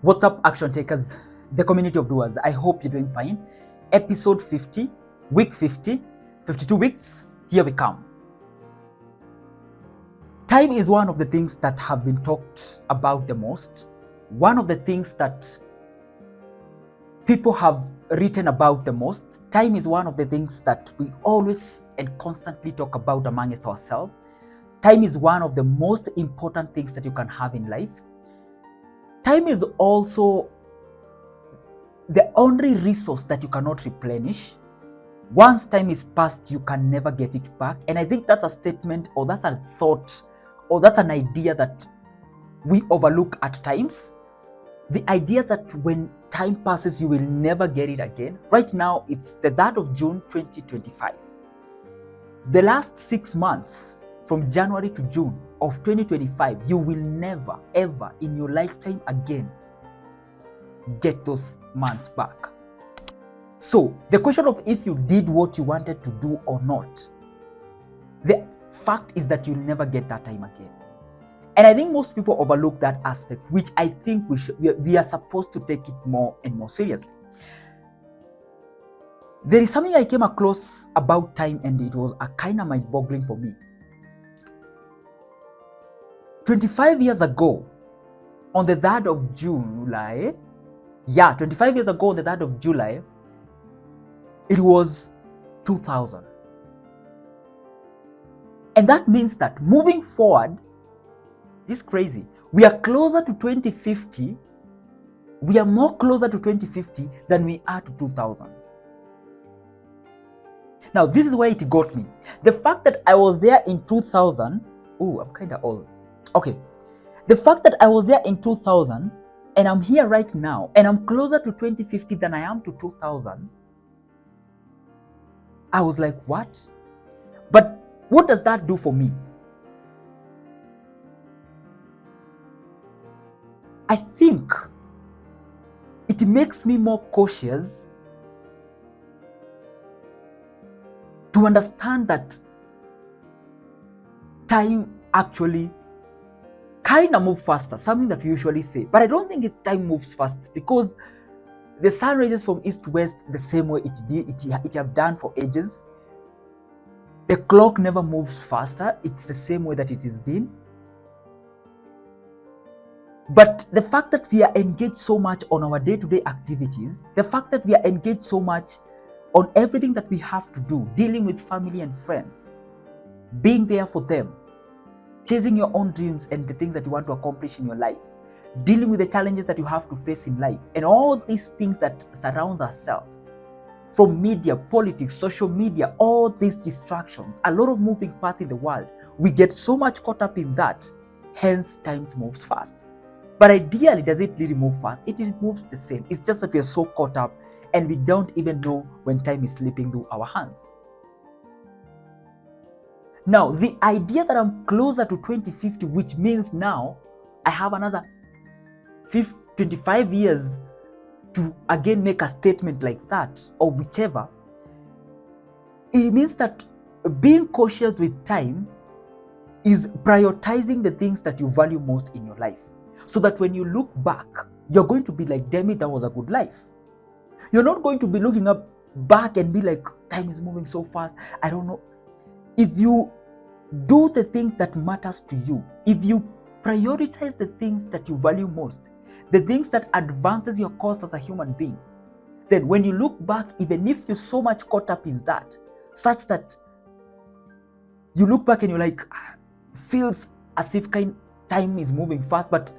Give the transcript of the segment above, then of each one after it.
What's up, action takers, the community of doers? I hope you're doing fine. Episode 50, week 50, 52 weeks, here we come. Time is one of the things that have been talked about the most. One of the things that people have written about the most. Time is one of the things that we always and constantly talk about amongst ourselves. Time is one of the most important things that you can have in life. Time is also the only resource that you cannot replenish. Once time is past, you can never get it back. And I think that's a statement, or that's a thought, or that's an idea that we overlook at times. The idea that when time passes, you will never get it again. Right now, it's the 3rd of June, 2025. The last 6 months, from January to June of 2025, you will never, ever in your lifetime again get those months back. So the question of if you did what you wanted to do or not, the fact is that you'll never get that time again. And I think most people overlook that aspect, which I think we are supposed to take it more and more seriously. There is something I came across about time, and it was a kind of mind-boggling for me. 25 years ago, on the 3rd of July, 25 years ago on the 3rd of July, it was 2000. And that means that moving forward, this is crazy. We are closer to 2050. We are more closer to 2050 than we are to 2000. Now, this is where it got me. The fact that I was there in 2000. Oh, I'm kind of old. Okay. The fact that I was there in 2000 and I'm here right now and I'm closer to 2050 than I am to 2000. I was like, what? But what does that do for me? I think it makes me more cautious to understand that time actually kind of moves faster, something that we usually say. But I don't think time moves fast, because the sun rises from east to west the same way it have done for ages. The clock never moves faster. It's the same way that it has been. But the fact that we are engaged so much on our day-to-day activities, the fact that we are engaged so much on everything that we have to do, dealing with family and friends, being there for them, chasing your own dreams and the things that you want to accomplish in your life, dealing with the challenges that you have to face in life, and all these things that surround ourselves, from media, politics, social media, all these distractions, a lot of moving parts in the world, we get so much caught up in that, hence time moves fast. But ideally, does it really move fast? It moves the same. It's just that we are so caught up and we don't even know when time is slipping through our hands. Now, the idea that I'm closer to 2050, which means now I have another 25 years to again make a statement like that, or whichever, it means that being cautious with time is prioritizing the things that you value most in your life, so that when you look back, you're going to be like, damn it, that was a good life. You're not going to be looking up back and be like, time is moving so fast, I don't know. If you do the things that matters to you, if you prioritize the things that you value most, the things that advances your cause as a human being, then when you look back, even if you're so much caught up in that, such that you look back and you're like, feels as if time is moving fast, but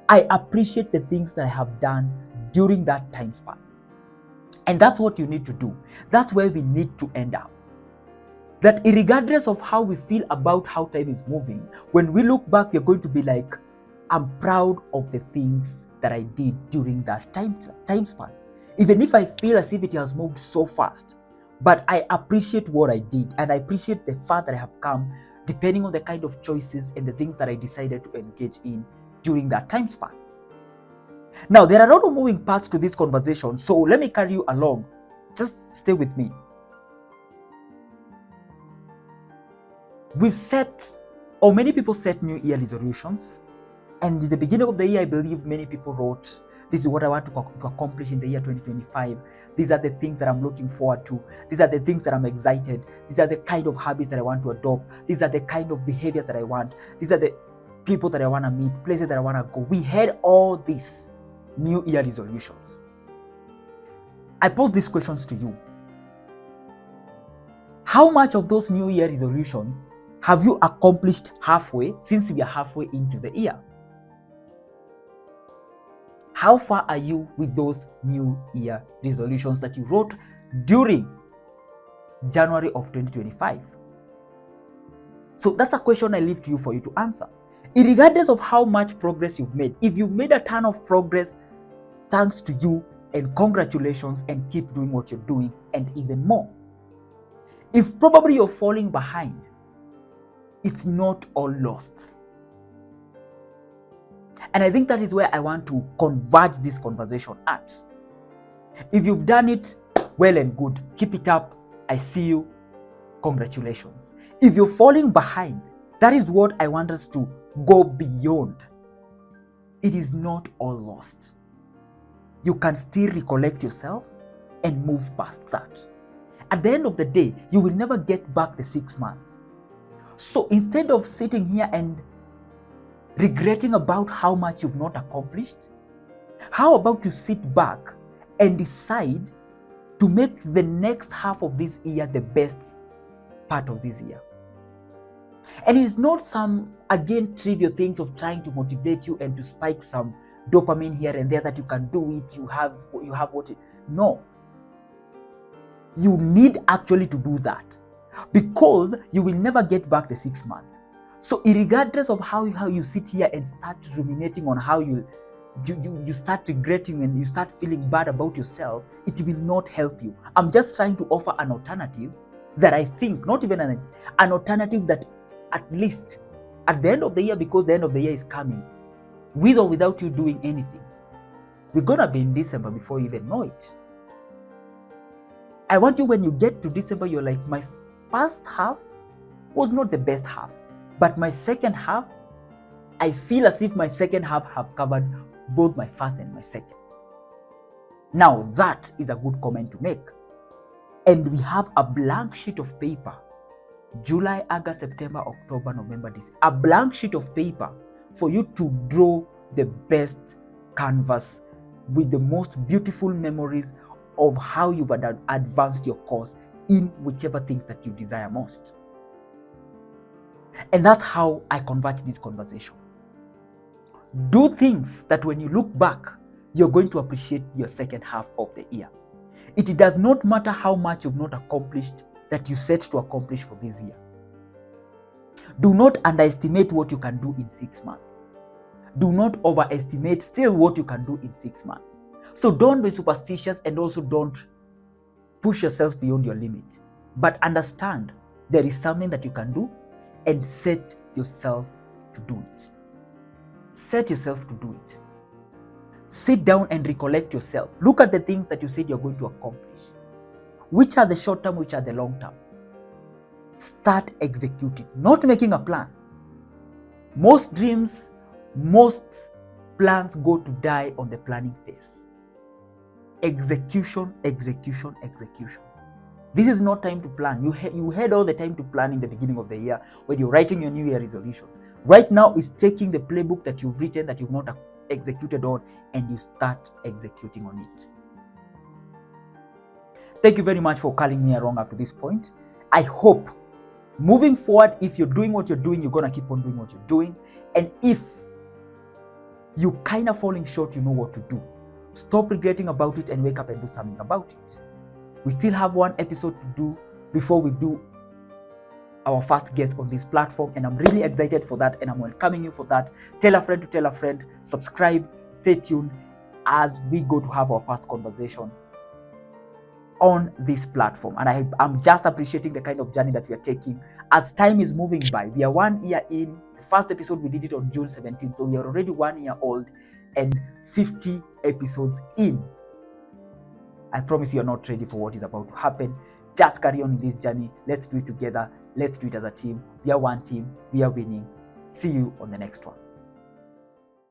I appreciate the things that I have done during that time span. And that's what you need to do. That's where we need to end up. That regardless of how we feel about how time is moving, when we look back, we're going to be like, I'm proud of the things that I did during that time span. Even if I feel as if it has moved so fast, but I appreciate what I did, and I appreciate the fact that I have come, depending on the kind of choices and the things that I decided to engage in during that time span. Now, there are a lot of moving parts to this conversation, so let me carry you along. Just stay with me. We've set, or many people set New Year resolutions. And in the beginning of the year, I believe many people wrote This is what I want to accomplish in the year 2025. These are the things that I'm looking forward to. These are the things that I'm excited. These are the kind of habits that I want to adopt. These are the kind of behaviors that I want. These are the people that I want to meet, places that I want to go. We had all these New Year resolutions. I pose these questions to you. How much of those New Year resolutions have you accomplished halfway, since we are halfway into the year? How far are you with those New Year resolutions that you wrote during January of 2025? So that's a question I leave to you for you to answer. Regardless of how much progress you've made, if you've made a ton of progress, thanks to you and congratulations, and keep doing what you're doing and even more. If probably you're falling behind, it's not all lost. And I think that is where I want to converge this conversation at. If you've done it, well and good. Keep it up. I see you. Congratulations. If you're falling behind, that is what I want us to go beyond. It is not all lost. You can still recollect yourself and move past that. At the end of the day, you will never get back the 6 months. So instead of sitting here and regretting about how much you've not accomplished, how about you sit back and decide to make the next half of this year the best part of this year? And it is not some, again, trivial things of trying to motivate you and to spike some dopamine here and there that you can do it, you have what it. No. You need actually to do that, because you will never get back the 6 months. So regardless of how you sit here and start ruminating on how you start regretting and you start feeling bad about yourself, it will not help you. I'm just trying to offer an alternative that I think, not even an alternative that at least at the end of the year, because the end of the year is coming, with or without you doing anything, we're gonna be in December before you even know it. I want you, when you get to December, you're like, my first half was not the best half, but my second half, I feel as if my second half have covered both my first and my second. Now that is a good comment to make. And we have a blank sheet of paper, July, August, September, October, November, December, a blank sheet of paper for you to draw the best canvas with the most beautiful memories of how you've advanced your course in whichever things that you desire most. And that's how I convert this conversation. Do things that when you look back, you're going to appreciate your second half of the year. It does not matter how much you've not accomplished that you set to accomplish for this year. Do not underestimate what you can do in 6 months. Do not overestimate still what you can do in 6 months. So don't be superstitious, and also don't push yourself beyond your limit. But understand there is something that you can do, and set yourself to do it. Set yourself to do it. Sit down and recollect yourself. Look at the things that you said you're going to accomplish. Which are the short term, which are the long term? Start executing, not making a plan. Most dreams, most plans go to die on the planning phase. Execution, execution, execution. This is not time to plan. You had all the time to plan in the beginning of the year when you're writing your New Year resolution. Right now is taking the playbook that you've written that you've not executed on, and you start executing on it. Thank you very much for calling me along up to this point. I hope moving forward, if you're doing what you're doing, you're going to keep on doing what you're doing. And if you kind of falling short, you know what to do. Stop regretting about it and wake up and do something about it. We still have one episode to do before we do our first guest on this platform, and I'm really excited for that, and I'm welcoming you for that. Tell a friend to tell a friend, subscribe, stay tuned as we go to have our first conversation on this platform. And I'm just appreciating the kind of journey that we are taking as time is moving by. We are 1 year in. The first episode, we did it on June 17th, so we are already 1 year old and 50 episodes in. I promise you're not ready for what is about to happen. Just carry on in this journey. Let's do it together. Let's do it as a team. We are one team. We are winning. See you on the next one.